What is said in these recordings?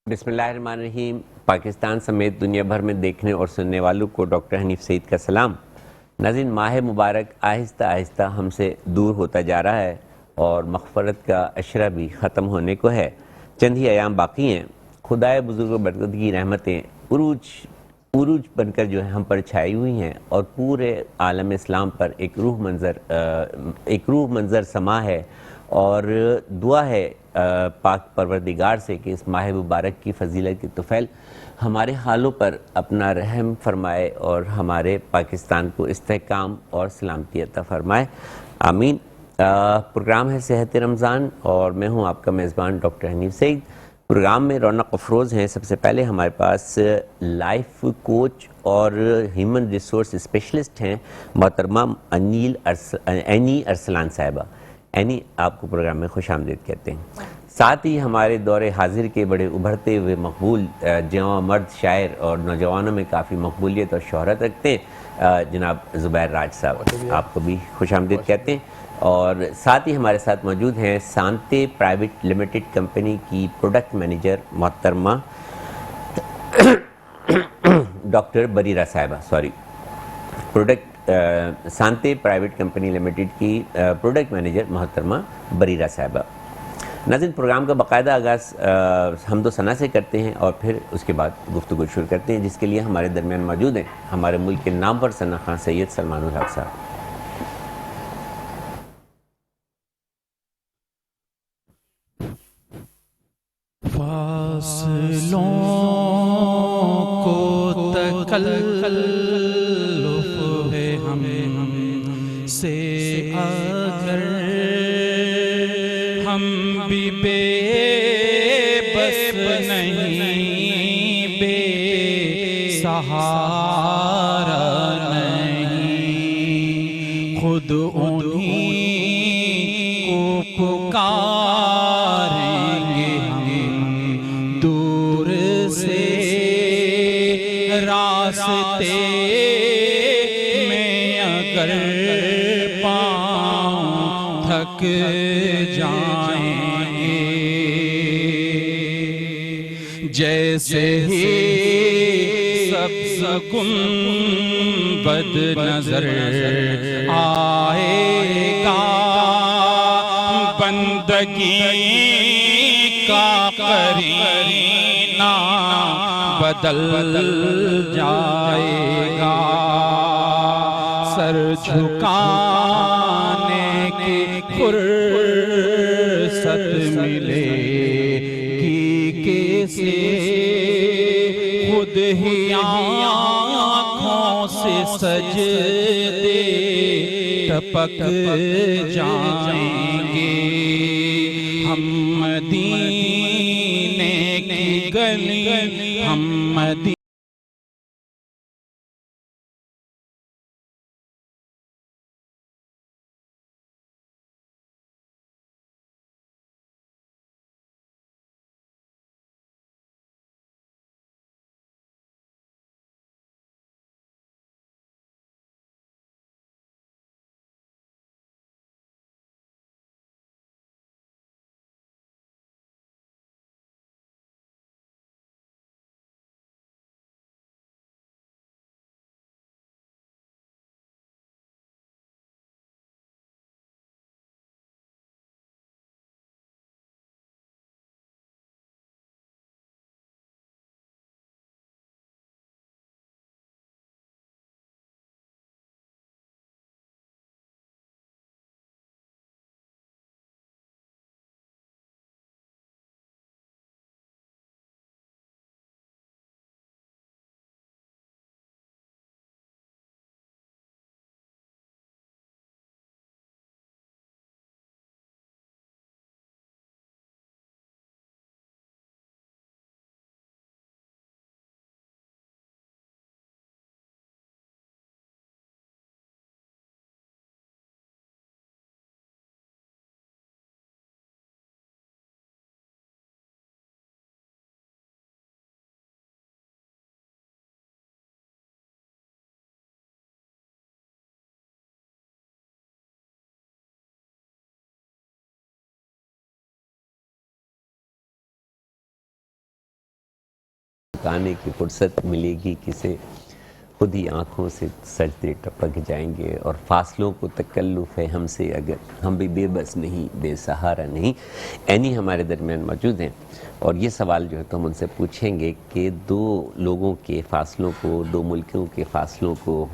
بسم اللہ الرحمن الرحیم۔ پاکستان سمیت دنیا بھر میں دیکھنے اور سننے والوں کو ڈاکٹر حنیف سعید کا سلام۔ ناظرین، ماہ مبارک آہستہ آہستہ ہم سے دور ہوتا جا رہا ہے اور مغفرت کا عشرہ بھی ختم ہونے کو ہے۔ چند ہی ایام باقی ہیں۔ خدائے بزرگ و برکت کی رحمتیں عروج بن کر جو ہے ہم پر چھائی ہوئی ہیں اور پورے عالم اسلام پر ایک روح منظر سما ہے، اور دعا ہے پاک پروردگار سے کہ اس ماہ مبارک کی فضیلت کی طفیل ہمارے حالوں پر اپنا رحم فرمائے اور ہمارے پاکستان کو استحکام اور سلامتی عطا فرمائے، آمین۔ پروگرام ہے صحت رمضان اور میں ہوں آپ کا میزبان ڈاکٹر حنیف سعید۔ پروگرام میں رونق افروز ہیں۔ سب سے پہلے ہمارے پاس لائف کوچ اور ہیومن ریسورس اسپیشلسٹ ہیں محترمہ اینی ارسلان صاحبہ۔ اینی، آپ کو پروگرام میں خوش آمدید کہتے ہیں۔ ساتھ ہی ہمارے دور حاضر کے بڑے ابھرتے ہوئے مقبول جوان مرد شاعر اور نوجوانوں میں کافی مقبولیت اور شہرت رکھتے ہیں جناب زبیر راج صاحب، آپ کو بھی خوش آمدید کہتے ہیں۔ اور ساتھ ہی ہمارے ساتھ موجود ہیں سانتے پرائیویٹ لمیٹڈ کمپنی کی پروڈکٹ مینیجر محترمہ ڈاکٹر بریرہ صاحبہ، سانتے پرائیویٹ کمپنی لمیٹڈ کی پروڈکٹ مینیجر محترمہ بریرہ صاحبہ۔ ناظرین، پروگرام کا باقاعدہ آغاز حمد و ثنا سے کرتے ہیں اور پھر اس کے بعد گفتگو شروع کرتے ہیں، جس کے لیے ہمارے درمیان موجود ہیں ہمارے ملک کے نامور ثنا خواں سید سلمان الحق صاحب۔ فاصلوں کو تکلف ہے ہم سے اگر ہم بھی بے بس نہیں، بے سہارا نہیں، خود انہیں کو پکاریں گے ہم دور سے راستے میں اگر پاؤں تھک جائیں گے، جیسے ہی سبز گنبد نظر آئے گا، بندگی کا قرینہ بدل جائے گا، سر جھکانے کی فرصت ملے گی کیسے، خود ہی آنکھوں سے سجدے ٹپک جائیں گے، ہم مدینے کی گلی، ہم مدینے مسکرانے کی فرصت ملے گی کسے، خود ہی آنکھوں سے سجدے ٹپک جائیں گے، اور فاصلوں کو تکلف ہے ہم سے اگر، ہم بھی بے بس نہیں، بے سہارا نہیں۔ اینی ہمارے درمیان موجود ہیں، اور یہ سوال جو ہے تو ہم ان سے پوچھیں گے کہ دو لوگوں کے فاصلوں کو، دو ملکوں کے فاصلوں کو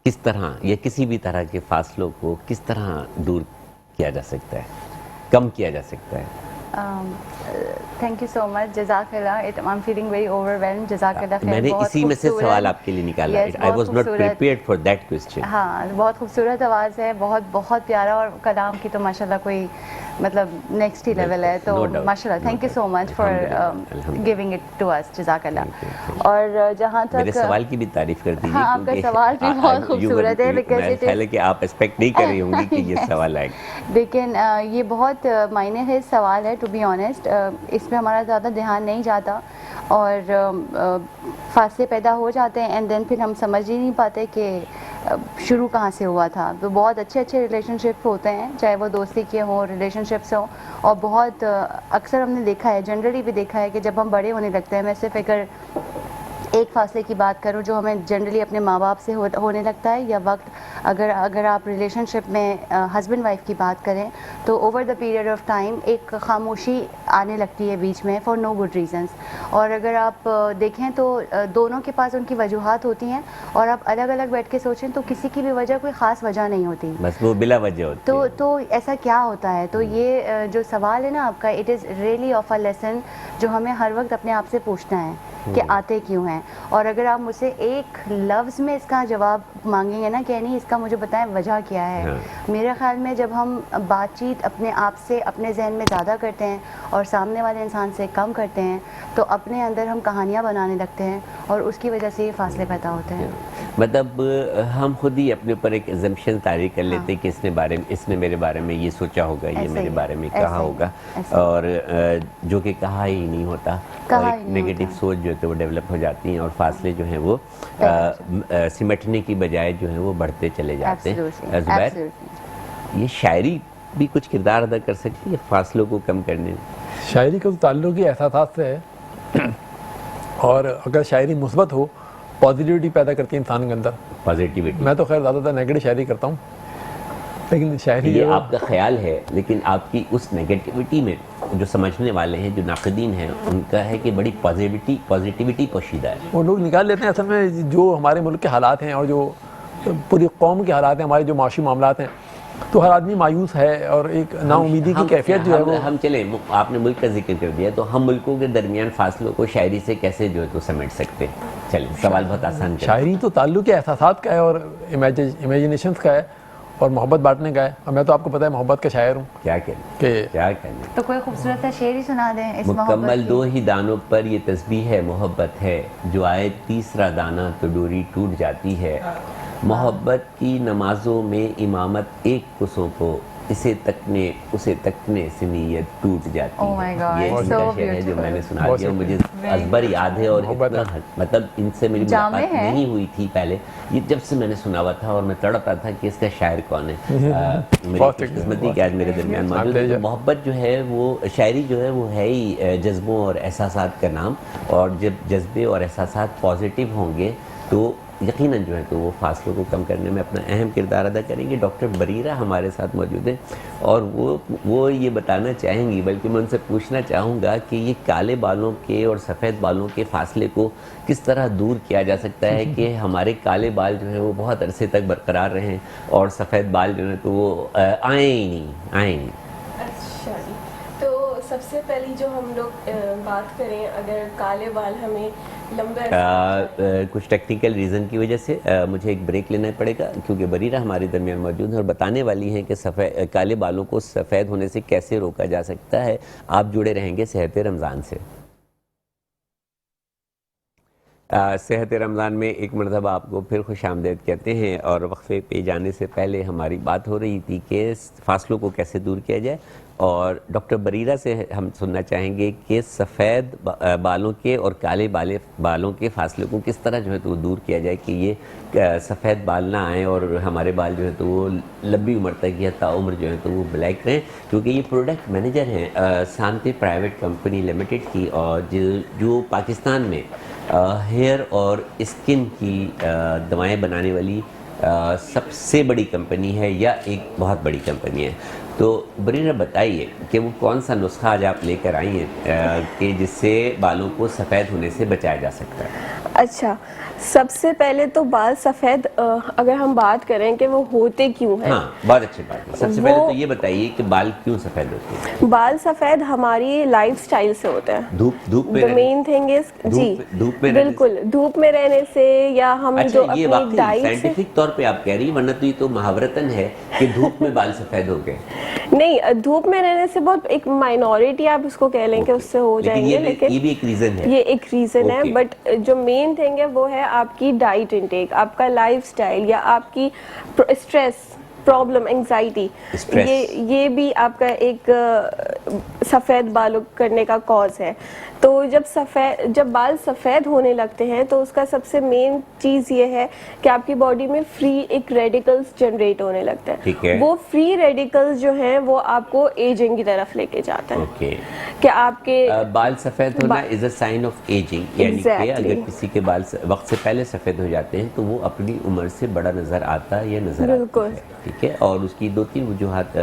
کس طرح، یا کسی بھی طرح کے فاصلوں کو کس طرح دور کیا جا سکتا ہے، کم کیا جا سکتا ہے۔ تھینک یو سو مچ، جزاک اللہ، I am feeling very overwhelmed, جزاک اللہ خیر۔ میں نے اسی میں سے سوال آپ کے لیے نکالا، I was not prepared for that question۔ ہاں، بہت خوبصورت آواز ہے، بہت بہت پیارا، اور کلام کی تو ماشاء اللہ کوئی مطلب نیکسٹ ہی لیول ہے، تو ماشاء اللہ thank you so much for giving it to us, جزاک اللہ۔ اور جہاں تک میرے سوال کی بھی تعریف کر دیجیے، ہاں، آپ کا سوال بھی بہت خوبصورت ہے، پہلے کہ آپ ایکسپیکٹ نہیں کر رہی ہوں گی کہ یہ سوال آئے گا، لیکن یہ بہت معنی خیز سوال ہے، ٹو بی آنیسٹ۔ اس پہ ہمارا زیادہ دھیان نہیں جاتا، اور فاصلے پیدا ہو جاتے ہیں، اینڈ دین پھر ہم سمجھ ہی نہیں پاتے کہ شروع کہاں سے ہوا تھا۔ تو بہت اچھے اچھے ریلیشن شپ ہوتے ہیں، چاہے وہ دوستی کے ہوں، ریلیشن شپس ہوں، اور بہت اکثر ہم نے دیکھا ہے، جنرلی بھی دیکھا ہے کہ جب ہم بڑے ہونے لگتے ہیں، میں صرف ایک فاصلے کی بات کروں جو ہمیں جنرلی اپنے ماں باپ سے ہونے لگتا ہے، یا وقت اگر آپ ریلیشن شپ میں ہسبینڈ وائف کی بات کریں تو over the period of time ایک خاموشی آنے لگتی ہے بیچ میں، فار نو گڈ ریزنس۔ اور اگر آپ دیکھیں تو دونوں کے پاس ان کی وجوہات ہوتی ہیں، اور آپ الگ الگ بیٹھ کے سوچیں تو کسی کی بھی وجہ کوئی خاص وجہ نہیں ہوتی، بس وہ بلا وجہ ہوتی ہے۔ تو ایسا کیا ہوتا ہے؟ تو یہ جو سوال ہے نا آپ کا، it is really of a lesson جو ہمیں ہر وقت اپنے آپ سے پوچھنا ہے کہ آتے کیوں ہیں۔ اور اگر آپ مجھ سے ایک لفظ میں اس کا جواب مانگیں گے نا کہ نہیں اس کا مجھے بتائیں وجہ کیا ہے، میرے خیال میں جب ہم بات چیت اپنے آپ سے اپنے ذہن میں زیادہ کرتے ہیں اور سامنے والے انسان سے کم کرتے ہیں، تو اپنے اندر ہم کہانیاں بنانے لگتے ہیں، اور اس کی وجہ سے یہ فاصلے پیدا ہوتے ہیں۔ مطلب ہم خود ہی اپنے اوپر ایک ایزمپشن طاری کر لیتے کہ اس نے میرے بارے میں یہ سوچا ہوگا، یہ میرے بارے میں کہا ہوگا، اور جو کہ کہا ہی نہیں ہوتا، اور ایک نیگیٹو سوچ جو ہے تو وہ ڈیولپ ہو جاتی ہیں، اور فاصلے جو ہیں وہ سمٹنے کی بجائے جو ہیں وہ بڑھتے چلے جاتے ہیں۔ زبیر، یہ شاعری بھی کچھ کردار ادا کر سکتی ہے فاصلوں کو کم کرنے میں؟ شاعری کا تعلق ہی احساسات سے ہے، اور اگر شاعری مثبت ہو، پازیٹیوٹی پیدا کرتی ہے انسان کے اندر۔ پازیٹیوٹی، میں تو خیر زیادہ تر نیگیٹو شاعری کرتا ہوں، لیکن شاعری یہ آپ کا خیال ہے، لیکن آپ کی اس نیگیٹیوٹی میں جو سمجھنے والے ہیں، جو ناقدین ہیں، ان کا ہے کہ بڑی پازیٹیوٹی پوشیدہ ہے۔ وہ لوگ نکال لیتے ہیں اصل میں جو ہمارے ملک کے حالات ہیں، اور جو پوری قوم کے حالات ہیں، ہمارے جو معاشی معاملات ہیں، تو ہر آدمی مایوس ہے، اور ایک نا امیدی کی کیفیت جو ہے وہ ہم چلیں، آپ نے ملک کا ذکر کر دیا، تو ہم ملکوں کے درمیان فاصلوں کو شاعری سے کیسے جو ہے تو سمیٹ سکتے ہیں؟ چلیں، سوال بہت آسان ہے۔ شاعری تو تعلق احساسات کا ہے، اور امیجنیشنز کا ہے، اور محبت بانٹنے کا ہے، اور میں تو آپ کو پتہ ہے محبت کا شاعر ہوں۔ کیا کہنا تو کوئی خوبصورت ہے شعر ہی سنا دیں اس محبت مکمل کی۔ دو ہی دانوں پر یہ تسبیح ہے محبت ہے، جو آئے تیسرا دانہ تو ڈوری ٹوٹ جاتی ہے۔ محبت کی نمازوں میں امامت ایک کو سونپو، اسے تکنے سے نیت ٹوٹ جاتی ہے۔ یہ ان کا شعر ہے جو میں نے سنا دیا، مجھے ازبر یاد ہے، اور اتنا مطلب ان سے میری ملاقات نہیں ہوئی تھی پہلے، یہ جب سے میں نے سنا ہوا تھا، اور میں تڑپ رہا تھا کہ اس کا شاعر کون ہے۔ میری خوش قسمتی کہ آج میرے درمیان موجود ہے۔ محبت جو ہے وہ شاعری جو ہے وہ ہے ہی جذبوں اور احساسات کا نام، اور جب جذبے اور احساسات پازیٹیو ہوں گے تو یقیناً جو ہے تو وہ فاصلوں کو کم کرنے میں اپنا اہم کردار ادا کریں گے۔ ڈاکٹر بریرہ ہمارے ساتھ موجود ہیں، اور وہ یہ بتانا چاہیں گی، بلکہ میں ان سے پوچھنا چاہوں گا کہ یہ کالے بالوں کے اور سفید بالوں کے فاصلے کو کس طرح دور کیا جا سکتا ہے کہ ہمارے کالے بال جو ہیں وہ بہت عرصے تک برقرار رہیں، اور سفید بال جو ہیں تو وہ آئیں ہی نہیں۔ اچھا جی، تو سب سے پہلی جو ہم لوگ بات کریں، اگر کالے بال ہمیں کچھ ٹیکنیکل ریزن کی وجہ سے مجھے ایک بریک لینا پڑے گا، کیونکہ بریرہ ہمارے درمیان موجود ہیں اور بتانے والی ہیں کہ کالے بالوں کو سفید ہونے سے کیسے روکا جا سکتا ہے۔ آپ جڑے رہیں گے صحت رمضان سے۔ صحت رمضان میں ایک مرتبہ آپ کو پھر خوش آمدید کہتے ہیں، اور وقفے پہ جانے سے پہلے ہماری بات ہو رہی تھی کہ فاصلوں کو کیسے دور کیا جائے۔ اور ڈاکٹر بریرہ سے ہم سننا چاہیں گے کہ سفید بالوں کے اور کالے بالوں کے فاصلے کو کس طرح جو ہے تو وہ دور کیا جائے کہ یہ سفید بال نہ آئیں اور ہمارے بال جو ہے تو وہ لمبی عمر تک یا تعمر جو ہے تو وہ بلیک رہیں، کیونکہ یہ پروڈکٹ مینیجر ہیں سانتی پرائیویٹ کمپنی لمیٹڈ کی، اور جو پاکستان میں ہیئر اور اسکن کی دوائیں بنانے والی سب سے بڑی کمپنی ہے یا ایک بہت بڑی کمپنی ہے۔ تو بریرہ بتائیے کہ وہ کون سا نسخہ آج آپ لے کر آئی ہیں کہ جس سے بالوں کو سفید ہونے سے بچایا جا سکتا ہے؟ اچھا، سب سے پہلے تو بال سفید اگر ہم بات کریں کہ وہ ہوتے کیوں ہیں، ہاں بہت اچھی بات ہے۔ سب سے پہلے تو یہ بتائیے کہ بال کیوں سفید ہوتے ہیں؟ بال سفید ہماری لائف سٹائل سے ہوتے ہیں۔ دھوپ میں The main thing is جی بالکل دھوپ میں رہنے سے یا ہم جو اچھا یہ اپنی واقعی ڈائٹ سے، سائنٹیفک طور پہ آپ کہہ رہی ہیں، ورنہ تو یہ تو محاورتاً ہے کہ دھوپ میں بال سفید ہو گئے۔ نہیں، دھوپ میں رہنے سے بہت ایک مائنورٹی آپ اس کو کہہ لیں کہ اس سے ہو جائیں گے، لیکن یہ بھی ایک ریزن ہے، یہ ایک ریزن ہے، بٹ جو مین تھنگ ہے وہ ہے آپ کی ڈائٹ انٹیک، آپ کا لائف سٹائل یا آپ کی اسٹریس پرابلم، انگزائٹی، یہ بھی آپ کا ایک سفید بالوں کرنے کا کاز ہے۔ تو جب بال سفید ہونے لگتے ہیں تو اس کا سب سے مین چیز یہ ہے کہ آپ کی باڈی میں فری ایک ریڈیکلز جنریٹ ہونے لگتے ہیں۔ وہ فری ریڈیکلز جو ہیں وہ آپ کو ایجنگ کی طرف لے کے جاتا ہے، کہ آپ کے بال سفید ہونا از اے سائن آف ایجنگ، یعنی کہ اگر کسی کے بال وقت سے پہلے سفید ہو جاتے ہیں تو وہ اپنی عمر سے بڑا نظر آتا ہے یا نظر آتا ہے، ٹھیک ہے۔ اور اس کی 2-3 وجوہات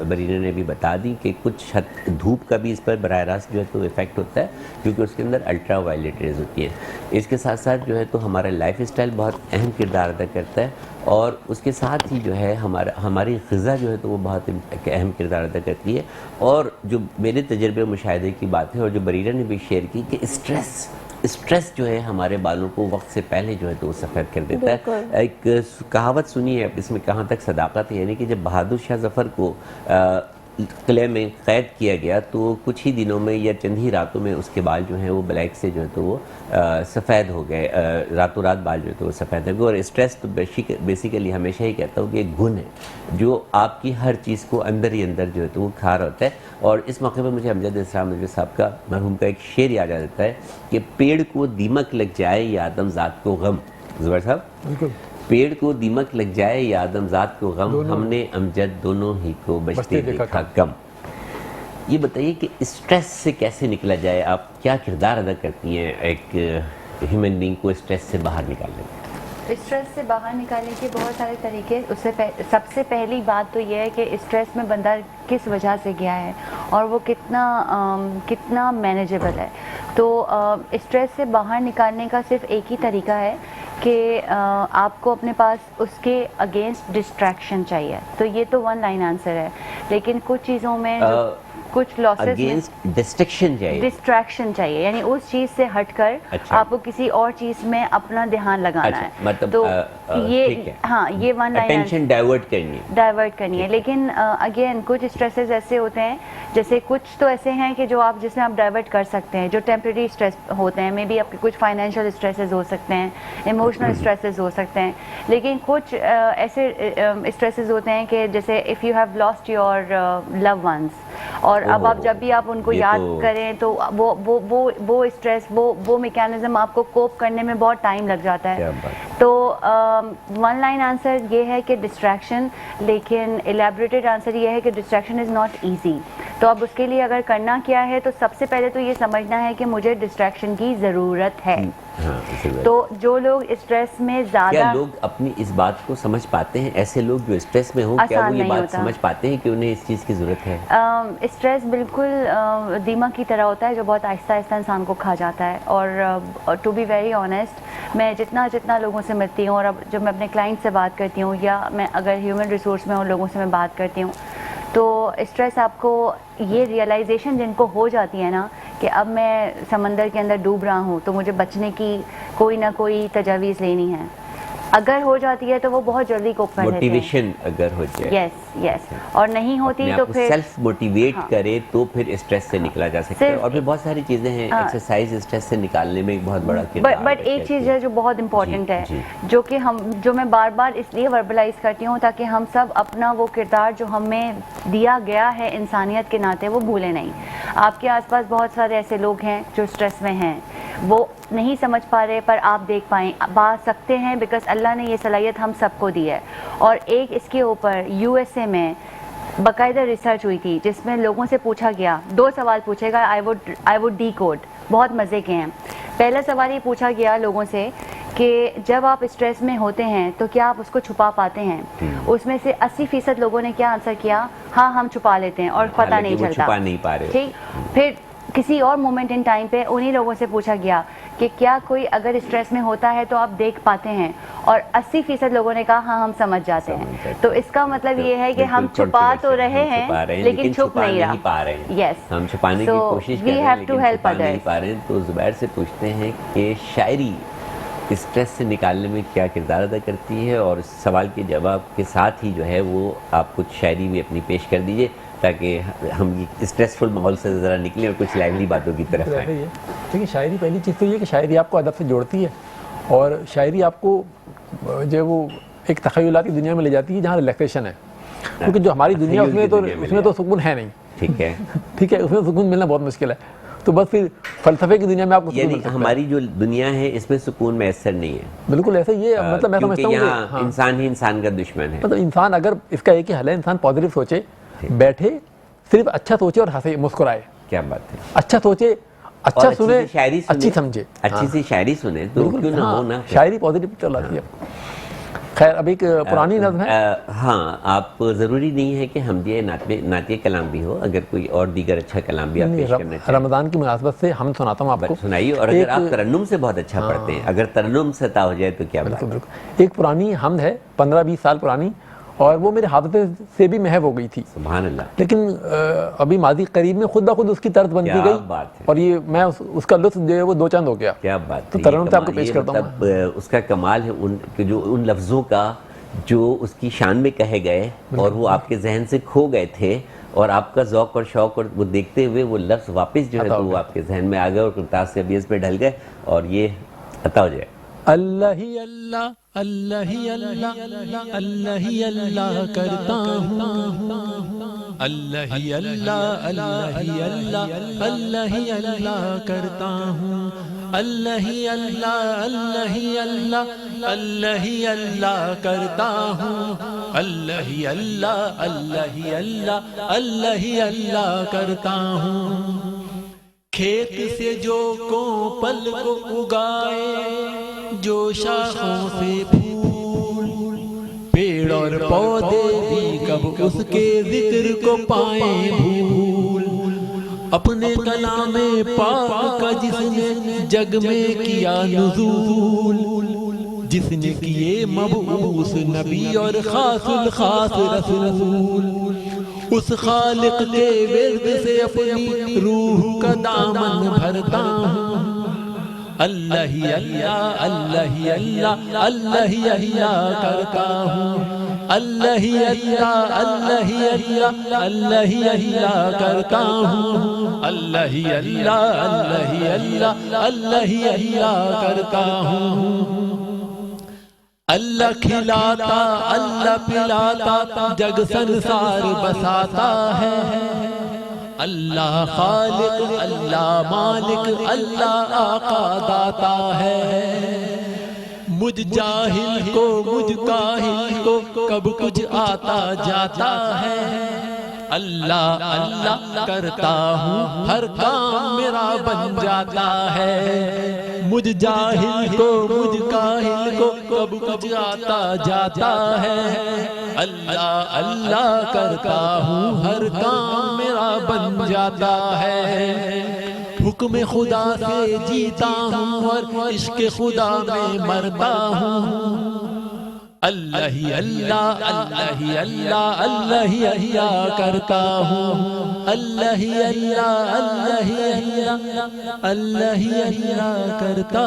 بریرہ نے بھی بتا دی کہ کچھ حد دھوپ کا بھی اس پر براہ راست جو ہے تو افیکٹ ہوتا ہے، کیونکہ اس کے اندر الٹرا وائلیٹ ریز ہوتی ہیں۔ اس کے ساتھ ساتھ جو ہے تو ہمارا لائف اسٹائل بہت اہم کردار ادا کرتا ہے، اور اس کے ساتھ ہی جو ہے ہماری غذا جو ہے تو وہ بہت اہم کردار ادا کرتی ہے۔ اور جو میرے تجربے و مشاہدے کی بات ہے اور جو بریرہ نے بھی شیئر کی کہ اسٹریس جو ہے ہمارے بالوں کو وقت سے پہلے جو ہے تو وہ سفید کر دیتا ہے۔ ایک کہاوت سنی ہے، اس میں کہاں تک صداقت ہے، یعنی کہ جب بہادر شاہ ظفر کو قلعے میں قید کیا گیا تو کچھ ہی دنوں میں یا چند ہی راتوں میں اس کے بال جو ہیں وہ بلیک سے جو ہے تو وہ سفید ہو گئے، راتوں رات بال جو ہے تو وہ سفید ہو گئے۔ اور اسٹریس تو بیسیکلی ہمیشہ ہی کہتا ہوں کہ ایک گن ہے جو آپ کی ہر چیز کو اندر ہی اندر جو ہے تو وہ کھا رہا ہوتا ہے۔ اور اس موقع پہ مجھے امجد اسلام نجوی صاحب کا مرحوم کا ایک شعر یاد آ جاتا ہے کہ پیڑ کو دیمک لگ جائے یا آدم ذات کو غم، زبیر صاحب بالکل، پیڑ کو دیمک لگ جائے یا آدم ذات کو غم، ہم نے امجد دونوں ہی کو بچتے دیکھا کم۔ یہ بتائیے کہ اسٹریس سے کیسے نکلا جائے، آپ کیا کردار ادا کرتی ہیں ایک ہیومن بینگ کو اسٹریس سے باہر نکالنے میں؟ اسٹریس سے باہر نکالنے کے بہت سارے طریقے، اس سے سب سے پہلی بات تو یہ ہے کہ اسٹریس میں بندہ کس وجہ سے گیا ہے اور وہ کتنا مینیجیبل ہے۔ تو اسٹریس سے باہر نکالنے کا صرف ایک ہی طریقہ ہے کہ آپ کو اپنے پاس اس کے اگینسٹ ڈسٹریکشن چاہیے۔ تو یہ تو ون لائن آنسر ہے، لیکن کچھ چیزوں میں کچھ لاسز ڈسٹریکشن چاہیے، یعنی اس چیز سے ہٹ کر آپ کو کسی اور چیز میں اپنا دھیان لگانا ہے، تو یہ ون لائن ڈائیورٹ کرنی ہے۔ لیکن اگین کچھ اسٹریسز ایسے ہوتے ہیں، جیسے کچھ تو ایسے ہیں کہ جو جس میں آپ ڈائیورٹ کر سکتے ہیں، جو ٹیمپریری اسٹریس ہوتے ہیں، مے بی آپ کے کچھ فائنینشیل اسٹریسز ہو سکتے ہیں، ایموشنل اسٹریسز ہو سکتے ہیں، لیکن کچھ ایسے اسٹریسز ہوتے ہیں کہ جیسے if you have lost your love once, اور اب آپ جب بھی آپ ان کو یاد کریں تو وہ اسٹریس وہ میکینزم آپ کو کوپ کرنے میں بہت ٹائم لگ جاتا ہے۔ تو ون لائن آنسر یہ ہے کہ ڈسٹریکشن، لیکن الیبریٹڈ آنسر یہ ہے کہ ڈسٹریکشن از ناٹ ایزی۔ تو اب اس کے لیے اگر کرنا کیا ہے تو سب سے پہلے تو یہ سمجھنا ہے کہ مجھے ڈسٹریکشن کی ضرورت ہے۔ تو جو لوگ اسٹریس میں زیادہ، کیا لوگ اپنی اس بات کو سمجھ پاتے ہیں؟ ایسے لوگ جو اسٹریس میں ہوں کیا وہ یہ بات سمجھ پاتے ہیں کہ انہیں اس چیز کی ضرورت ہے؟ اسٹریس بالکل دیمک کی طرح ہوتا ہے جو بہت آہستہ آہستہ انسان کو کھا جاتا ہے۔ اور ٹو بی ویری آنیسٹ، میں جتنا لوگوں سے ملتی ہوں، اور اب جب میں اپنے کلائنٹ سے بات کرتی ہوں یا میں اگر ہیومن ریسورس میں ان لوگوں سے میں بات کرتی ہوں، تو اسٹریس آپ کو یہ ریئلائزیشن جن کو ہو جاتی ہے نا کہ اب میں سمندر کے اندر ڈوب رہا ہوں تو مجھے بچنے کی کوئی نہ کوئی تجاویز لینی ہے، اگر ہو جاتی ہے تو وہ بہت جلدی کوپ کر لیتے ہیں. موٹیویشن اگر ہو جائے, یس یس, اور نہیں ہوتی تو پھر سیلف موٹیویٹ کرے تو پھر اسٹریس سے نکلا جا سکتا ہے. اور بھی بہت ساری چیزیں ہیں, ایکسرسائز اسٹریس سے نکالنے میں ایک بہت بڑا کردار. بٹ ایک چیز ہے جو بہت امپورٹنٹ ہے, جو میں بار بار اس لیے وربلائز کرتی ہوں تاکہ ہم سب اپنا وہ کردار جو ہمیں دیا گیا ہے انسانیت کے ناطے وہ بھولیں نہیں. آپ کے آس پاس بہت سارے ایسے لوگ ہیں جو اسٹریس میں ہیں, وہ نہیں سمجھ پا رہے, پر آپ دیکھ پائیں با سکتے ہیں, بیکاز اللہ نے یہ صلاحیت ہم سب کو دی ہے. اور ایک اس کے اوپر یو ایس اے میں باقاعدہ ریسرچ ہوئی تھی جس میں لوگوں سے پوچھا گیا, 2 سوال پوچھے گا, آئی ووڈ ڈی کوڈ, بہت مزے کے ہیں. پہلا سوال یہ پوچھا گیا لوگوں سے کہ جب آپ اسٹریس میں ہوتے ہیں تو کیا آپ اس کو چھپا پاتے ہیں؟ اس میں سے 80% لوگوں نے کیا آنسر کیا, ہاں ہم چھپا لیتے ہیں اور پتہ نہیں چلتا. چھپا نہیں پا رہے. ٹھیک, پھر کسی اور مومنٹ ان ٹائم پہ انہی لوگوں سے پوچھا گیا کہ کیا کوئی اگر اسٹریس میں ہوتا ہے تو آپ دیکھ پاتے ہیں, اور 80% لوگوں نے کہا ہاں ہم سمجھ جاتے ہیں. تو اس کا مطلب یہ ہے کہ ہم چھپا تو رہے ہیں لیکن چھپ نہیں پا رہے ہیں. یس, ہم چھپانے کی کوشش کر رہے ہیں لیکن چھپا نہیں پا رہے ہیں. تو زبیر سے پوچھتے ہیں کہ شاعری اسٹریس سے نکالنے میں کیا کردار ادا کرتی ہے, اور اس سوال کے جواب کے ساتھ ہی جو ہے وہ آپ کچھ شاعری بھی اپنی پیش کر دیجئے تاکہ ہم اسٹریسفل ماحول سے ذرا نکلیں اور کچھ لائیولی باتوں کی طرف آئیں. دیکھیں شاعری پہلی چیز تو یہ کہ شاعری آپ کو ادب سے جوڑتی ہے, اور شاعری آپ کو جو وہ ایک تخیلاتی دنیا میں لے جاتی ہے جہاں ریلیکسیشن ہے, کیونکہ جو ہماری دنیا اس میں تو سکون ہے نہیں. ٹھیک ہے, ٹھیک ہے, اس میں سکون ملنا بہت مشکل ہے. تو بس پھر فلسفے کی دنیا میں آپ کو سکون مل سکتا ہے. ہماری جو دنیا ہے اس میں سکون میسر نہیں ہے. بالکل ایسا ہی ہے, مطلب میں سمجھتا ہوں کہ انسان ہی انسان کا دشمن ہے. مطلب انسان اگر اس کا ایک ہی حل ہے, انسان پازیٹیو سوچے, بیٹھے صرف اچھا سوچے اور ہنسے مسکرائے. کیا بات ہے, اچھا سوچے, اچھا سنے, شاعری اچھی سمجھے, اچھی سی شاعری سنے تو کیوں نہ ہو نا. شاعری پازیٹیو چلاتی ہے. خیر اب ایک پرانی نظم ہے. ہاں, آپ ضروری نہیں ہے کہ حمدیہ نعتیہ کلام بھی ہو, اگر کوئی اور دیگر اچھا کلام بھی آپ پیش کرنا چاہیں. رمضان کی مناسبت سے ہم سناتا ہوں آپ کو, سنائیے. اور اگر آپ ترنم سے بہت اچھا پڑھتے ہیں, اگر ترنم سے عطا ہو جائے تو کیا بات. ایک پرانی حمد ہے 15-20 سال پرانی, اور وہ میرے حافظے سے بھی محو ہو گئی تھی. سبحان اللہ. لیکن ابھی ماضی قریب میں خود بخود اس کی طرز بنتی گئی, اور یہ میں اس کا لطف جو ہے وہ 2 چند ہو گیا. کیا بات. تو ترنم سے آپ کو پیش کرتا ہوں. اس کا کمال ہے جو ان لفظوں کا جو اس کی شان میں کہے گئے اور وہ آپ کے ذہن سے کھو گئے تھے, اور آپ کا ذوق اور شوق اور وہ دیکھتے ہوئے وہ لفظ واپس جو ہے تو وہ آپ کے ذہن میں آ گئے اور کرتاس سے ابیز پہ ڈھل گئے, اور یہ عطا ہو جائے. اللہ ہی اللہ, اللہ ہی اللہ, اللہ ہی اللہ کرتا ہوں, اللہ ہی اللہ, اللہ ہی اللہ, اللہ ہی اللہ کرتا ہوں, اللہ ہی اللہ, اللہ ہی اللہ, اللہ ہی اللہ کرتا ہوں, اللہ ہی اللہ, اللہ ہی اللہ, اللہ ہی اللہ کرتا ہوں. کھیت سے جو کو پل کو اگائے, جو شاخوں سے پھول, پیڑ اور پودے بھی کب اس کے ذکر کو پائیں بھول. اپنے کلام پاک کا جس نے جگ میں کیا نزول, جس نے کیے مبعوث نبی اور خاص الخاص رسول, اس خالق کے ورد سے اپنی روح کا دامن بھرتا ہوں. اللہ ہی اللہ, اللہ ہی اللہ, اللہ ہی اللہ کرتا ہوں, اللہ ہی اللہ, اللہ ہی اللہ, اللہ ہی اللہ کرتا ہوں, اللہ ہی اللہ, اللہ ہی اللہ, اللہ ہی اللہ کرتا ہوں. اللہ کھلاتا, اللہ پلاتا, جگ سنسار بساتا ہے. اللہ خالق, اللہ مالک, اللہ آقا داتا ہے. مجھ جاہل کو, مجھ کاہل کو کب کچھ آتا جاتا ہے. اللہ اللہ کرتا ہوں, ہر کام میرا بن جاتا ہے. مجھ جاہل کو, مجھ کاہل کو کب کچھ آتا جاتا ہے. اللہ اللہ کرتا ہوں, ہر کام میرا بن جاتا ہے. حکم خدا سے جیتا ہوں اور عشق خدا میں مرتا ہوں. اللہ ہی اللہ, اللہ ہی اللہ, اللہ ہی اللہ کرتا ہوں. اللہ ہی اللہ, اللہ ہی اللہ, اللہ ہی اللہ کرتا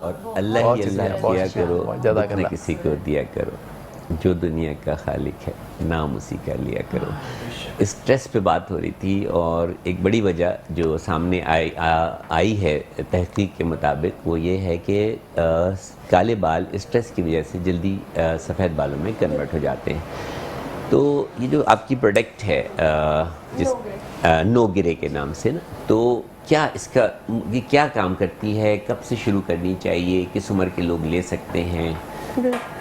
اور اللہ ہی اللہ کیا کرو، جزاک نہ اللہ۔ کسی کو دیا کرو، جو دنیا کا خالق ہے نام اسی کا لیا کرو۔ اسٹریس پہ بات ہو رہی تھی، اور ایک بڑی وجہ جو سامنے آئی ہے تحقیق کے مطابق وہ یہ ہے کہ کالے بال اسٹریس کی وجہ سے جلدی سفید بالوں میں کنورٹ ہو جاتے ہیں۔ تو یہ جو آپ کی پروڈکٹ ہے جس نو گرے کے نام سے نا، تو کیا اس کا یہ کیا کام کرتی ہے، کب سے شروع کرنی چاہیے، کس عمر کے لوگ لے سکتے ہیں؟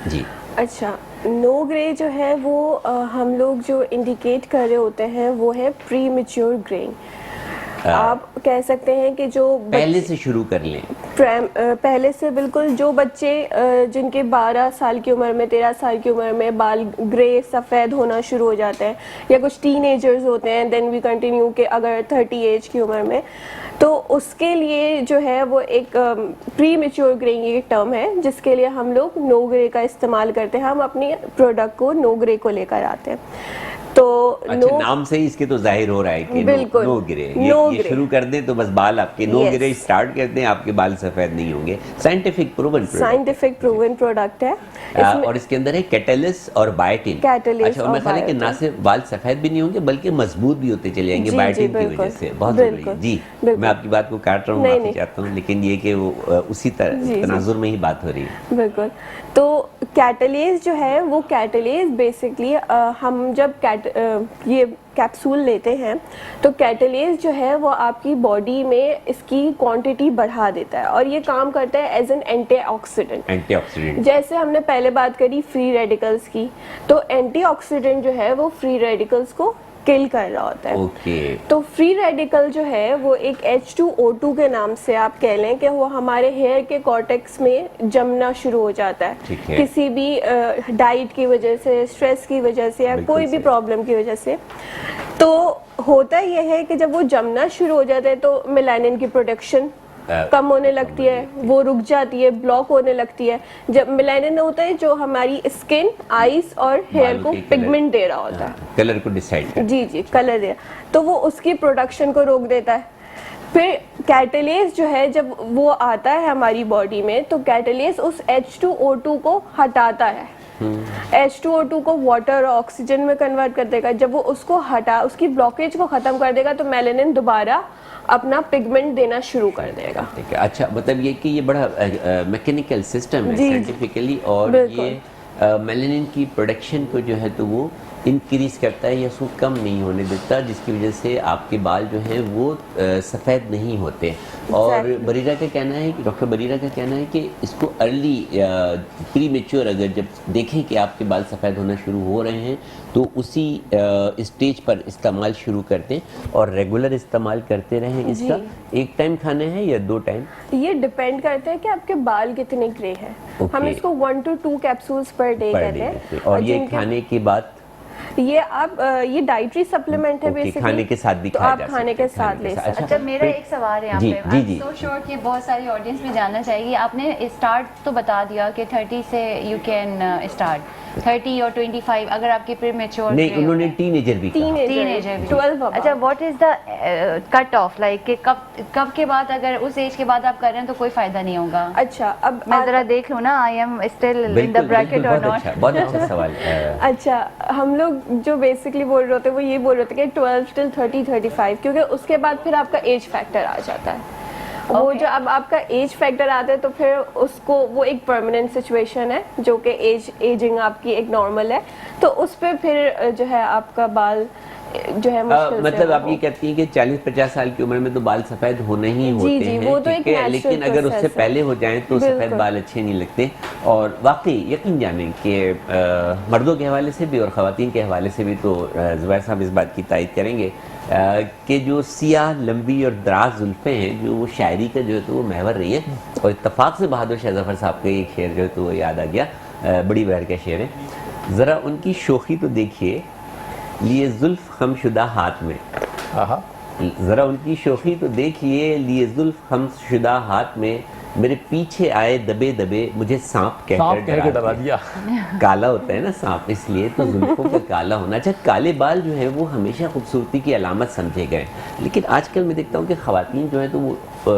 جی اچھا، نو گرے جو ہے وہ ہم لوگ جو انڈیکیٹ کر رہے ہوتے ہیں وہ ہے پری میچور گرینگ۔ آپ کہہ سکتے ہیں کہ جو پہلے سے شروع کر لیں، پہلے سے بالکل، جو بچے جن کے 12 سال کی عمر میں 13 سال کی عمر میں بال گرے سفید ہونا شروع ہو جاتے ہیں، یا کچھ ٹین ایجرز ہوتے ہیں، دین وی کنٹینیو کہ اگر 30 ایج کی عمر میں، تو اس کے لیے جو ہے وہ ایک پری میچور گرینگ ایک ٹرم ہے جس کے لیے ہم لوگ نو گرے کا استعمال کرتے ہیں۔ ہم اپنی پروڈکٹ کو نو گرے کو لے کر آتے ہیں۔ تو اچھا، نام سے ہی اس کے تو ظاہر ہو رہا ہے کہ بالکل نو گرے، نو یہ گرے شروع کر دیں تو بس بال آپ کے نو Yes. گرے اسٹارٹ کرتے ہیں، آپ کے بال سفید نہیں ہوں گے۔ Scientific proven scientific proven product ہے، اور اس کے اندر ہے کیٹالس اور بائٹن۔ Catalyst اچھا، اور میں اور خیال ہے کہ نہ biotin۔ صرف بال سفید بھی نہیں ہوں گے بلکہ مضبوط بھی ہوتے چلے جائیں گے جی، بائٹن کی بالکل، وجہ سے۔ بہت ضروری ہے بالکل، جی، بالکل۔ میں آپ کی بات کو کاٹ رہا ہوں، نہیں، معافی نہیں۔ چاہتا ہوں، لیکن یہ کہ وہ اسی تناظر میں ہی بات ہو رہی ہے۔ بالکل۔ تو کیٹالیز جو ہے وہ کیٹالیز بیسکلی ہم جب یہ کیپسول لیتے ہیں تو کیٹالیز جو ہے وہ آپ کی باڈی میں اس کی کوانٹٹی بڑھا دیتا ہے، اور یہ کام کرتا ہے as an antioxidant. Antioxidant, جیسے ہم نے پہلے بات کری فری ریڈیکلز کی، تو اینٹی آکسیڈنٹ جو ہے وہ فری ریڈیکلز کو کل کر رہا ہوتا ہے۔ اوکے، تو فری ریڈیکل جو ہے وہ ایک H2O2 کے نام سے آپ کہہ لیں کہ وہ ہمارے ہیئر کے کارٹیکس میں جمنا شروع ہو جاتا ہے، کسی بھی ڈائٹ کی وجہ سے، اسٹریس کی وجہ سے، یا کوئی بھی پرابلم کی وجہ سے۔ تو ہوتا یہ ہے کہ جب وہ جمنا شروع ہو جاتا ہے تو میلانن کی پروڈکشن کم ہونے لگتی ہے، وہ رک جاتی ہے، بلاک ہونے لگتی ہے۔ جب میلانن ہوتا ہے جو ہماری اسکن، آئیز اور ہیئر کو پگمنٹ دے رہا ہوتا ہے، کلر کو ڈیسائیڈ، جی کلر دے، تو وہ اس کی پروڈکشن کو روک دیتا ہے۔ پھر کیٹالیز جو ہے جب وہ آتا ہے ہماری باڈی میں تو کیٹالیز اس H2O2 کو ہٹاتا ہے، H2O2 کو واٹر اور آکسیجن میں کنورٹ کر دے گا۔ جب وہ اس کو ہٹا، اس کی بلاکیج کو ختم کر دے گا تو میلانن دوبارہ اپنا پگمنٹ دینا شروع کر دے گا۔ اچھا، مطلب یہ کہ یہ بڑا میکینیکل سسٹم ہے سائنٹیفکلی، اور یہ میلانن کی پروڈکشن کو جو ہے تو وہ انکریز کرتا ہے یا اس کو کم نہیں ہونے دیتا، جس کی وجہ سے آپ کے بال جو ہیں وہ سفید نہیں ہوتے۔ اور بریرہ کا کہنا ہے، ڈاکٹر بریرہ کا کہنا ہے کہ اس کو ارلی پری میچور اگر جب دیکھیں کہ آپ کے بال سفید ہونا شروع ہو رہے ہیں تو اسی اسٹیج پر استعمال شروع کرتے ہیں، اور ریگولر استعمال کرتے رہیں۔ اس کا ایک ٹائم کھانا ہے یا 2 ٹائم؟ یہ ڈیپینڈ کرتا ہے کہ آپ کے بال کتنے گرے ہیں۔ ہم اس کو 1 to 2 کیپسولز پر ڈے کہتے ہیں۔ اور یہ کھانے کے بعد یہ آپ یہ ڈائٹری سپلیمنٹ ہے بیسیکلی، کھانے کے ساتھ بھی کھایا جا سکتا ہے، کھانے کے ساتھ لے سکتے ہیں۔ اچھا، میرا ایک سوال ہے آپ پہ، I'm so sure کہ بہت ساری آڈینس میں جاننا چاہیے گی۔ آپ نے اسٹارٹ تو بتا دیا کہ 30 سے یو کین اسٹارٹ، 30 اور 25 اگر آپ کی پری میچور نہیں، انہوں نے ٹین ایجر بھی کہا۔ ٹین ایجر بھی۔ 12 اچھا، what is the cut off, like کہ کب کے بعد اگر اس ایج کے بعد آپ کر رہے ہیں تو کوئی فائدہ نہیں ہوگا؟ اچھا، اب میں ذرا دیکھ لوں نا، I am still in the bracket اور ناٹ۔ بہت اچھا سوال۔ اچھا، ہم لوگ جو بیسکلی بول رہے ہوتے ہیں وہ یہ بول رہے ہوتے ہیں کہ 12 till 30 35، کیونکہ اس کے بعد پھر آپ کا ایج فیکٹر آ جاتا ہے۔ وہ جو اب آپ کا ایج فیکٹر آتا ہے تو پھر اس کو وہ ایک پرماننٹ سچویشن ہے جو کہ ایجنگ آپ کی ایک نارمل ہے، تو اس پہ پھر جو ہے آپ کا بال جو ہے مشکل، مطلب آپ یہ کہتی ہیں کہ 40-50 سال کی عمر میں تو بال سفید ہونے ہی ہوتے ہیں، وہ تو ایک لیکن اگر اس سے پہلے ہو جائیں تو سفید بال اچھے نہیں لگتے۔ اور واقعی یقین جانیں کہ مردوں کے حوالے سے بھی اور خواتین کے حوالے سے بھی تو زبیر صاحب اس بات کی تائید کریں گے کہ جو سیاہ لمبی اور دراز زلفیں ہیں، جو وہ شاعری کا جو ہے تو وہ محور رہی ہے، اور اتفاق سے بہادر شاہ ظفر صاحب کا ایک شعر جو ہے تو وہ یاد آ گیا، بڑی بہر کا شعر ہے، ذرا ان کی شوخی تو دیکھیے لیے زلف خم شدہ ہاتھ میں، ذرا ان کی شوخی تو دیکھیے لیے زلف خم شدہ ہاتھ میں، میرے پیچھے آئے دبے دبے مجھے سانپ کہہ کے ڈرا دیا. کالا ہوتا ہے نا سانپ, اس لیے تو زلفوں کا کالا ہونا. اچھا, کالے بال جو ہیں وہ ہمیشہ خوبصورتی کی علامت سمجھے گئے, لیکن آج کل میں دیکھتا ہوں کہ خواتین جو ہیں تو وہ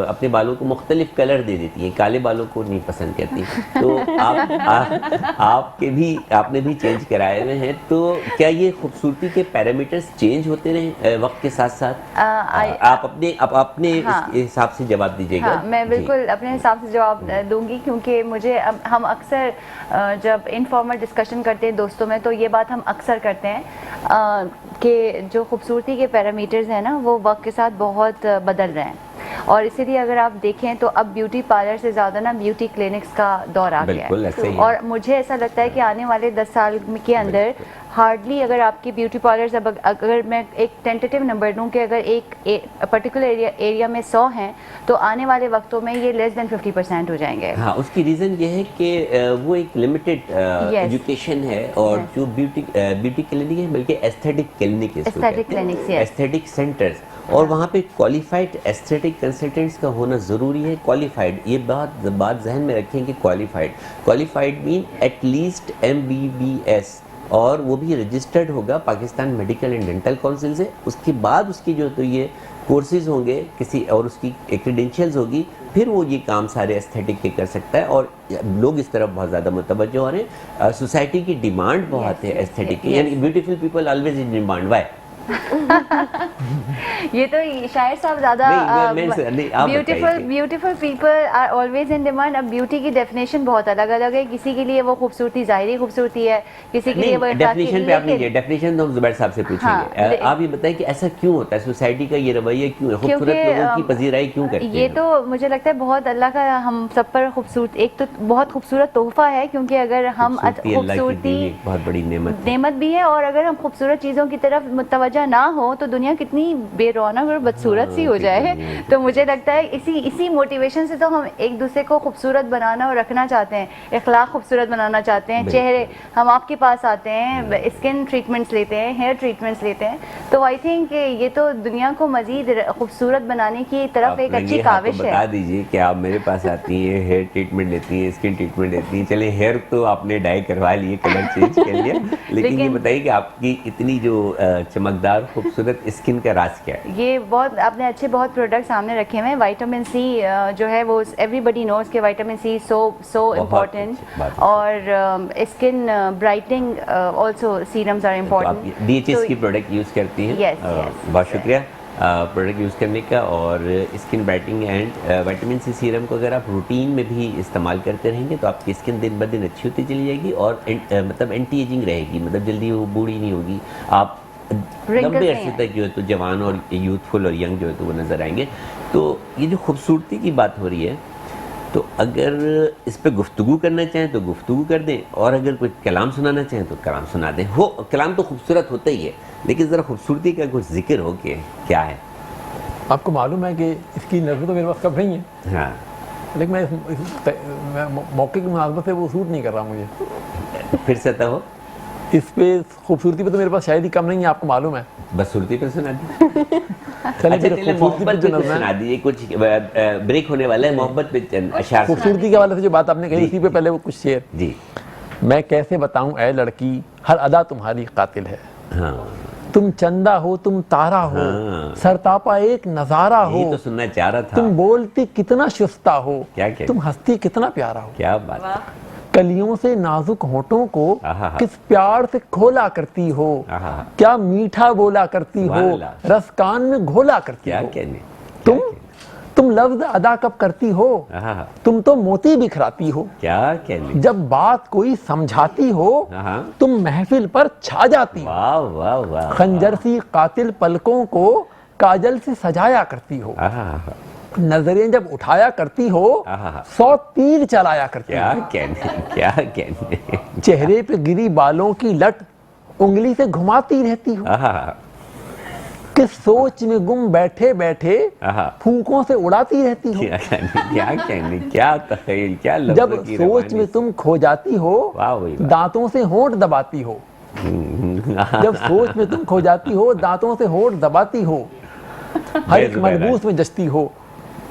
اپنے بالوں کو مختلف کلر دے دیتی ہیں, کالے بالوں کو نہیں پسند کرتی. تو آپ نے بھی چینج کرائے ہوئے ہیں, تو کیا یہ خوبصورتی کے پیرامیٹرز چینج ہوتے رہے وقت کے ساتھ ساتھ؟ آپ اپنے حساب سے جواب دیجیے گا. میں بالکل اپنے حساب سے جواب دوں گی, کیونکہ ہم اکثر جب انفارمل ڈسکشن کرتے ہیں دوستوں میں تو یہ بات ہم اکثر کرتے ہیں کہ جو خوبصورتی کے پیرامیٹرز ہیں نا وہ وقت کے ساتھ بہت بدل رہے ہیں, اور اسی لیے اگر آپ دیکھیں تو اب بیوٹی پارلر سے زیادہ نا بیوٹی کلینکس کا دور آ گیا ہے. اور مجھے ایسا لگتا ہے کہ آنے والے 10 سال کے اندر ہارڈلی اگر آپ کی بیوٹی پارلرز, اب اگر میں ایک ٹینٹیٹیو نمبر دوں کہ اگر ایک پرٹیکولر ایریا میں 100 ہیں تو آنے والے وقتوں میں یہ لیس دین 50% ہو جائیں گے. ہاں, اس کی ریزن یہ ہے کہ وہ ایک لمیٹڈ ایجوکیشن ہے, اور جو بیوٹی کلینک ہے بلکہ ایستھیٹک کلینک ہے, ایستھیٹک سینٹرز, اور وہاں پہ کوالیفائڈ ایستھیٹک کنسلٹنٹس کا ہونا ضروری ہے. کوالیفائڈ, یہ بات ذہن میں رکھیں کہ qualified man at least MBBS, اور وہ بھی رجسٹرڈ ہوگا Pakistan medical and dental council سے. اس کے بعد اس کی جو تو یہ کورسز ہوں گے کسی, اور اس کی کریڈینشیلز ہوگی, پھر وہ یہ کام سارے ایستھیٹک کے کر سکتا ہے. اور لوگ اس طرف بہت زیادہ متوجہ ہو رہے ہیں. سوسائٹی کی ڈیمانڈ بہت ہے ایستھیٹک کی, یعنی beautiful people always in demand. Why? یہ تو شاعر صاحب زیادہ beautiful people are always in demand. اب بیوٹی کی ڈیفینیشن بہت الگ الگ ہے, کسی کے لیے وہ خوبصورتی ظاہری خوبصورتی ہے, کسی کے لیے وہ ڈیفینیشن پہ آپ نہیں, ڈیفینیشن تو ہم زبیر صاحب سے پوچھیں گے. آپ یہ بتائیں کہ ایسا کیوں ہوتا ہے, سوسائٹی کا یہ رویہ کیوں ہے, خوبصورت لوگوں کی پذیرائی کیوں کرتے ہیں؟ یہ تو مجھے لگتا ہے بہت اللہ کا ہم سب پر خوبصورت, ایک تو بہت خوبصورت تحفہ ہے, کیونکہ اگر ہم خوبصورتی بہت بڑی نعمت بھی ہے, اور اگر ہم خوبصورت چیزوں کی طرف متوجہ نہ ہو تو دنیا کتنی بے رونق اور بدصورت سی ہو جائے. تو مجھے لگتا ہے اسی موٹیویشن سے تو ہم ایک دوسرے کو خوبصورت بنانا اور رکھنا چاہتے ہیں, اخلاق خوبصورت بنانا چاہتے ہیں. چہرے, ہم آپ کے پاس آتے ہیں, اسکن ٹریٹمنٹس لیتے ہیں, ہیئر ٹریٹمنٹس لیتے ہیں, تو آئی تھنک کہ یہ تو دنیا کو مزید خوبصورت بنانے کی طرف ایک اچھی کاوش ہے. بتا دیجیے کہ آپ میرے پاس آتی ہیں, ہیئر ٹریٹمنٹ لیتی ہیں, اسکن ٹریٹمنٹ لیتی ہیں, چلیں ہیئر تو آپ نے ڈائی کروا لیے, کلر چینج کر لیا, لیکن یہ بتائیے کہ آپ کی اتنی جو چمکدار خوبصورت اسکن کا راز کیا ہے؟ یہ بہت آپ نے اچھے بہت پروڈکٹ سامنے رکھے ہوئے ہیں. وائٹامن سی جو ہے وہ ایوری بڈی نوز کہ وائٹامن سی سو امپورٹنٹ, اور skin brightening also serums are important. DHS کی پروڈکٹ یوز کرتی ہیں, بہت شکریہ پروڈکٹ یوز کرنے کا. اور skin brightening and vitamin C serum کو اگر آپ روٹین میں بھی استعمال کرتے رہیں گے تو آپ کی اسکن دن بدن اچھی ہوتی چلی جائے گی, اور مطلب اینٹی ایجنگ رہے گی, مطلب جلدی وہ بوڑھی نہیں ہوگی, آپ لمبے عرصے تک جو ہے تو جوان اور یوتھفل اور ینگ جو ہے تو وہ نظر آئیں گے. تو یہ جو خوبصورتی کی بات ہو رہی ہے, تو اگر اس پہ گفتگو کرنا چاہیں تو گفتگو کر دیں, اور اگر کوئی کلام سنانا چاہیں تو کلام سنا دیں. ہو کلام تو خوبصورت ہوتا ہی ہے, لیکن ذرا خوبصورتی کا کچھ ذکر ہو کہ کیا ہے. آپ کو معلوم ہے کہ اس کی نظر تو میرے پاس کب نہیں ہے, ہاں, لیکن میں موقع کی مناسبت سے وہ سوٹ نہیں کر رہا مجھے. پھر ستا ہو اس پہ خوبصورتی پہ تو میرے پاس شاید ہی کم نہیں ہے, آپ کو معلوم ہے. بدصورتی پہ سنا دی, محبت پہ سنا دیجیے, کچھ بریک ہونے والا ہے, محبت پہ اشعار. خوبصورتی کے حوالے سے جو بات آپ نے کہی اسی پہ پہلے وہ کچھ شعر. جی. میں کیسے بتاؤں اے لڑکی, ہر ادا تمہاری قاتل ہے. ہاں, تم چندہ ہو, تم تارا ہو, سرتاپا ایک نظارہ ہو, یہ تو سننا چاہ رہا تھا. تم بولتی کتنا شستہ ہو, کیا تم ہستی کتنا پیارا ہو. کیا بات ہے. کلیوں سے نازک ہونٹوں کو کس پیار سے کھولا کرتی ہو, کیا میٹھا بولا کرتی ہو, رس کان میں گھولا کرتی ہو. تم لفظ ادا کب کرتی ہو, تم تو موتی بکھراتی ہو. کیا کہنے, جب بات کوئی سمجھاتی ہو تم محفل پر چھا جاتی ہو. واہ واہ واہ. خنجر سی قاتل پلکوں کو کاجل سے سجایا کرتی ہو. نظریں جب اٹھایا کرتی ہو 100 تیر چلایا کرتی ہو. کیا کہنے. چہرے پہ گری بالوں کی لٹ انگلی سے گھماتی رہتی ہو. کس سوچ میں گم بیٹھے بیٹھے پھونکوں سے اڑاتی رہتی ہو. کیا کہنے, کیا تخیل, کیا لفظ. جب سوچ میں تم کھو جاتی ہو دانتوں سے ہونٹ دباتی ہو. جب سوچ میں تم کھو جاتی ہو دانتوں سے ہونٹ دباتی ہو. ہر ایک ملبوس میں جچتی ہو.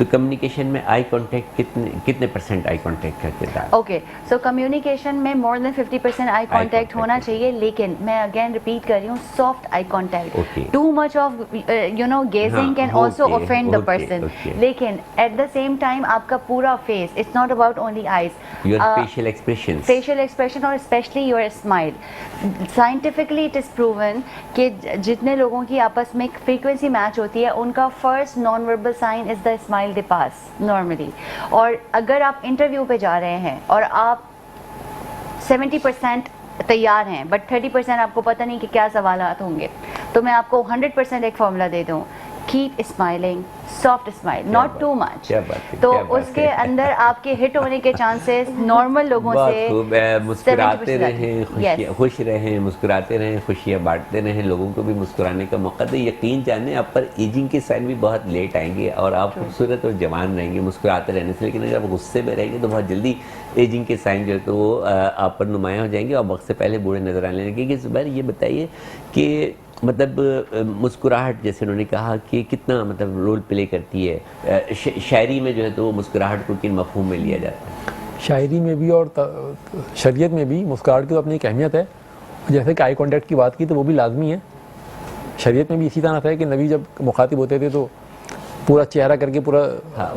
تو کمیونیکیشن میں آئی کانٹیکٹ کتنے پرسنٹ آئی کانٹیکٹ کا کردار؟ اوکے سو کمیونیکیشن میں مور دین 50% آئی کانٹیکٹ ہونا چاہیے, لیکن میں اگین ریپیٹ کر رہی ہوں, soft eye contact. Too much of gazing can also offend the person, لیکن ایٹ دا سیم ٹائم آپ کا پورا face, it's not about only eyes, facial expression اور especially your smile. Scientifically it is proven کہ جتنے لوگوں کی آپس میں فریکوینسی میچ ہوتی ہے, ان کا first non verbal sign is the smile دی پاس نارملی. اور اگر آپ انٹرویو پہ جا رہے ہیں اور آپ 70% تیار ہیں بٹ 30% آپ کو پتہ نہیں کہ کیا سوالات ہوں گے, تو میں آپ کو 100% ایک فارمولا دے دوں, keep smiling, soft smile, not too much. تو اس کے اندر آپ کے ہٹ ہونے کے چانسز نارمل لوگوں سے. مسکراتے رہیں, خوش رہیں, مسکراتے رہیں, خوشیاں بانٹتے رہیں, لوگوں کو بھی مسکرانے کا موقع دیں. یقین جانیں آپ پر ایجنگ کے سائن بھی بہت لیٹ آئیں گے اور آپ خوبصورت اور جوان رہیں گے مسکراتے رہنے سے. لیکن اگر آپ غصے میں رہیں گے تو بہت جلدی ایجنگ کے سائن جو ہے تو وہ آپ پر نمایاں ہو جائیں گے اور وقت سے پہلے بوڑھے نظر آنے لگیں گے. زبیر یہ بتائیے کہ مطلب مسکراہٹ جیسے انہوں نے کہا کہ کتنا مطلب رول پلے کرتی ہے شاعری میں جو ہے تو وہ مسکراہٹ کو کن مفہوم میں لیا جاتا ہے؟ شاعری میں بھی اور شریعت میں بھی مسکراہٹ کی تو اپنی ایک اہمیت ہے. جیسے کہ آئی کانٹیکٹ کی بات کی تو وہ بھی لازمی ہے. شریعت میں بھی اسی طرح ہے کہ نبی جب مخاطب ہوتے تھے تو پورا چہرہ کر کے پورا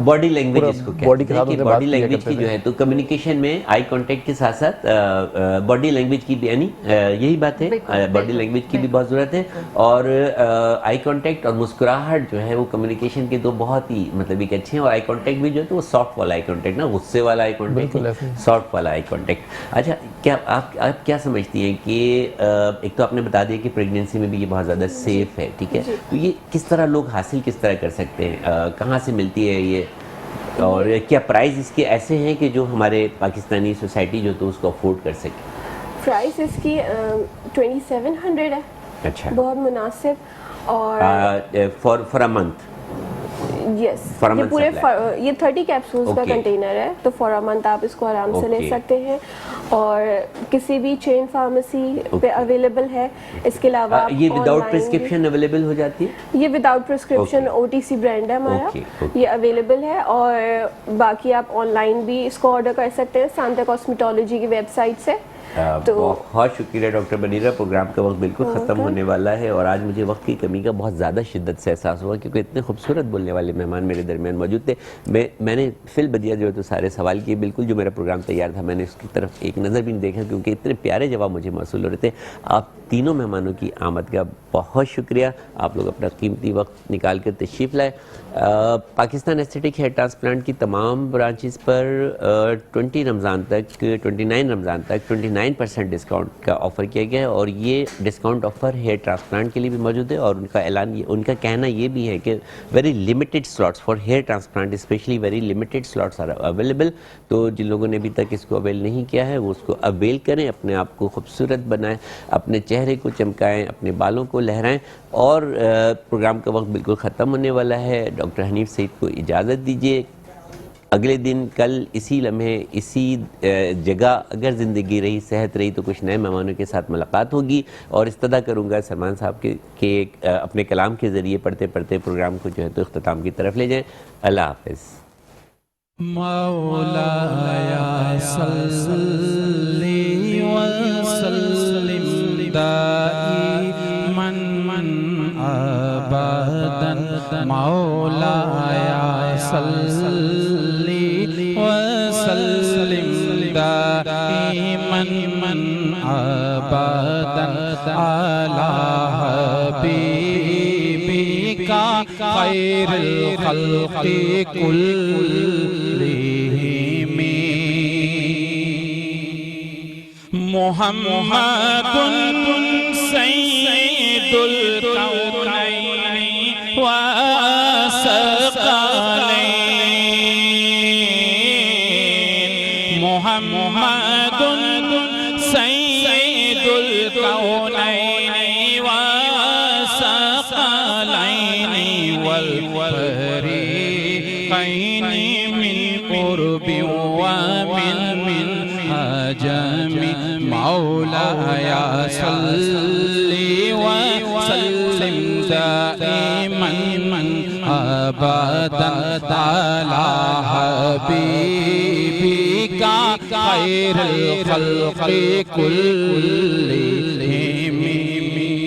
باڈی لینگویج اس کو باڈی کے ساتھ باڈی لینگویج کی جو ہے تو کمیونیکیشن میں آئی کانٹیکٹ کے ساتھ ساتھ باڈی لینگویج کی بھی, یعنی یہی بات ہے, باڈی لینگویج کی بھی بہت ضرورت ہے. اور آئی کانٹیکٹ اور مسکراہٹ جو ہے وہ کمیونیکیشن کے دو بہت ہی مطلب ایک اچھے ہیں. اور آئی کانٹیکٹ بھی جو ہے تو وہ سافٹ والا آئی کانٹیکٹ, نا غصے والا آئی کانٹیکٹ, سافٹ والا آئی کانٹیکٹ. اچھا کیا آپ کیا سمجھتی ہیں کہ ایک تو آپ نے بتا دیا کہ پریگنینسی میں بھی یہ بہت زیادہ سیف ہے, ٹھیک ہے, تو یہ کس طرح لوگ حاصل کس طرح کر سکتے ہیں, کہاں سے ملتی ہے یہ, اور کیا پرائز اس کے ایسے ہیں کہ جو ہمارے پاکستانی سوسائٹی جو تو اس کو افورڈ کر سکے؟ پرائز اس کی 2700 ہے. اچھا, بہت مناسب. اور فار اے منتھ. یس, یہ پورے یہ 30 کیپسولز کا کنٹینر ہے, تو فار اے منتھ آپ اس کو آرام سے لے سکتے ہیں اور کسی بھی چین فارمیسی پہ اویلیبل ہے. اس کے علاوہ یہ وداؤٹ پرسکرپشن اویلیبل ہو جاتی ہے؟ یہ وداؤٹ پرسکرپشن OTC برانڈ ہے ہمارا, یہ اویلیبل ہے. اور باقی آپ آن لائن بھی اس کو آرڈر کر سکتے ہیں سانتا کاسمیٹولوجی کی ویب سائٹ سے. بہت شکریہ ڈاکٹر منیرہ. پروگرام کا وقت بالکل ختم ہونے والا ہے اور آج مجھے وقت کی کمی کا بہت زیادہ شدت سے احساس ہوا کیونکہ اتنے خوبصورت بولنے والے مہمان میرے درمیان موجود تھے. میں نے فی البدیہہ جو ہے تو سارے سوال کیے, بالکل جو میرا پروگرام تیار تھا میں نے اس کی طرف ایک نظر بھی نہیں دیکھا کیونکہ اتنے پیارے جواب مجھے موصول ہو رہے تھے. آپ تینوں مہمانوں کی آمد کا بہت شکریہ. آپ لوگ اپنا قیمتی وقت نکال کر تشریف لائے. پاکستان ایستھیٹک ہیئر ٹرانسپلانٹ کی تمام برانچز پر 29 رمضان تک 29% ڈسکاؤنٹ کا آفر کیا گیا ہے اور یہ ڈسکاؤنٹ آفر ہیئر ٹرانسپلانٹ کے لیے بھی موجود ہے. اور ان کا اعلان, ان کا کہنا یہ بھی ہے کہ very limited slots for hair transplant, especially very limited slots are available. تو جن لوگوں نے ابھی تک اس کو اویل نہیں کیا ہے وہ اس کو اویل کریں, اپنے آپ کو خوبصورت بنائیں, اپنے چہرے کو چمکائیں, اپنے بالوں کو لہرائیں. اور پروگرام کا وقت بالکل ختم ہونے والا ہے. ڈاکٹر حنیف سعید کو اجازت دیجیے. اگلے دن کل اسی لمحے اسی جگہ اگر زندگی رہی, صحت رہی تو کچھ نئے مہمانوں کے ساتھ ملاقات ہوگی. اور استدا کروں گا سلمان صاحب کے اپنے کلام کے ذریعے پڑھتے پڑھتے پروگرام کو جو ہے تو اختتام کی طرف لے جائیں. اللہ حافظ. مولایا صلی وسلم دائما ابدا مولایا صلی وسلم دائما ابدا علی حبیبک خیر الخلق کلہم محمد سید الکونین والثقلین محمد سید الکونین والثقلین والفریقین من قرب ومن عجم مولایا صلی وسلم دائما ابدا علی حبیبک خیر الخلق کلہم